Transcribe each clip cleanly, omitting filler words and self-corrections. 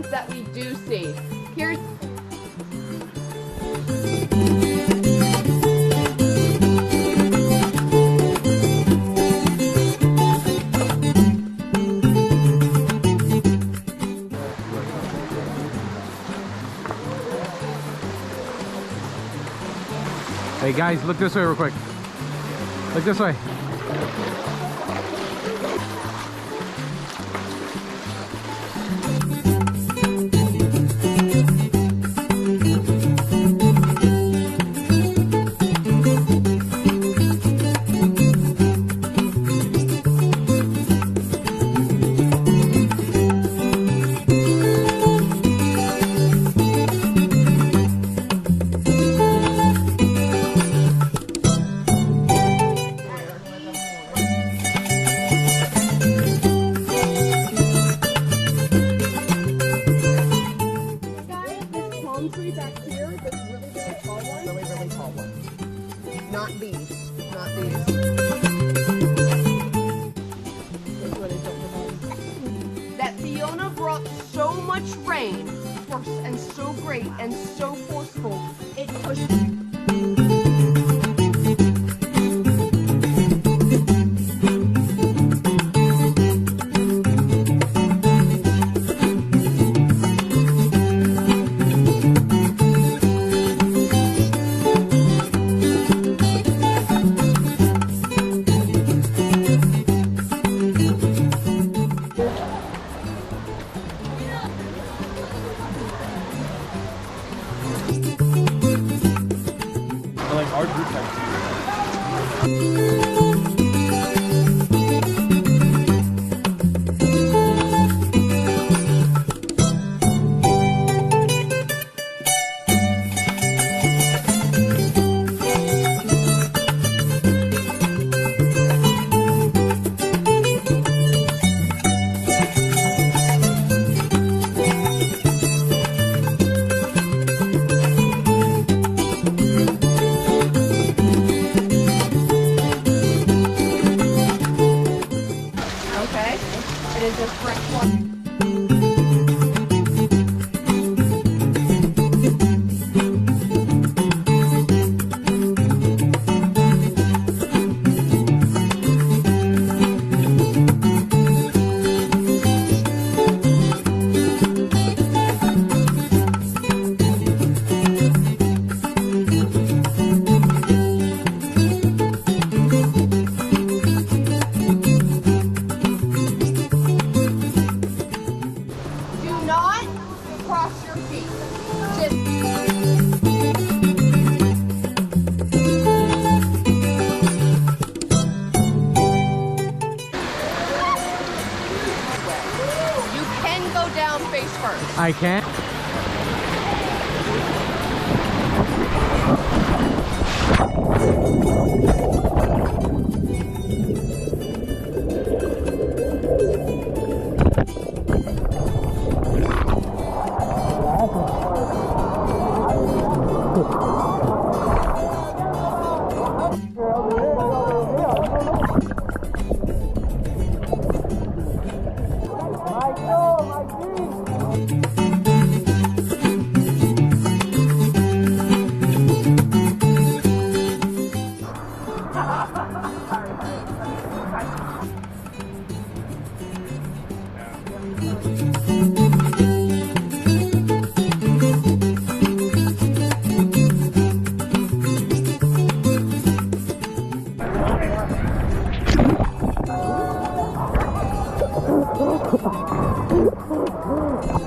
ones that we do see. Here's Hey guys, look this way real quick. Look this way. not these. That Fiona brought so much rain and so great and so forceful, it pushed. Our group It is a fresh one. I can't.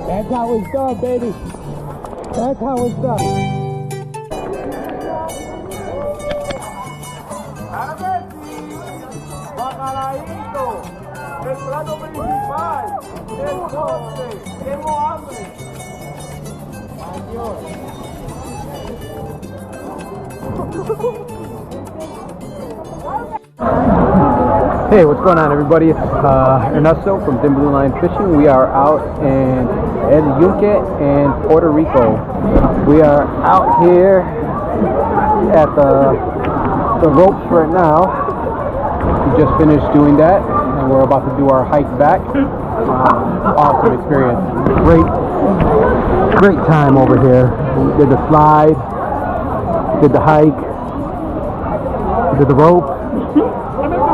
That's how it's done, baby. That's how it's done. El plato principal, el postre, tengo hambre. Adiós. Hey, what's going on, everybody? It's Ernesto from Thin Blue Line Fishing. We are out in Yunque and Puerto Rico. We are out here at the ropes right now. We just finished doing that, and we're about to do our hike back. Awesome experience. Great time over here. We did the slide, did the hike, did the rope.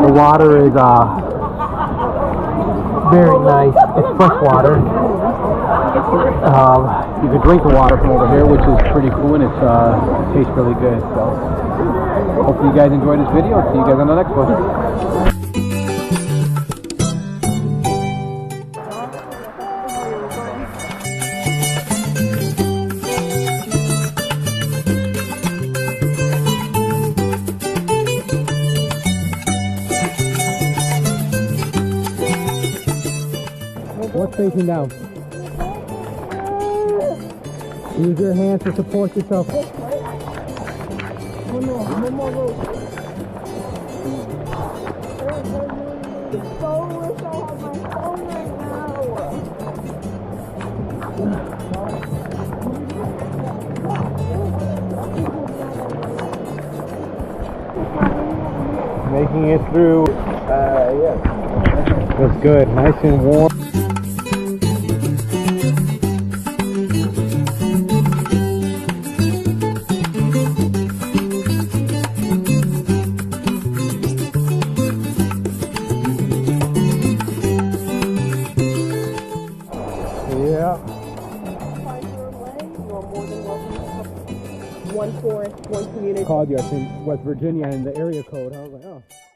The water is very nice. It's fresh water. You can drink the water from over here, which is pretty cool, and it tastes really good. So hopefully you guys enjoyed this video. See you guys on the next one. What's facing down? Use your hands to support yourself. One more rope. So wish I had my phone right now. Making it through. Yeah. That's good. Nice and warm. Yeah. One forest, one community. Called you, I think, West Virginia and the area code. I was like, oh.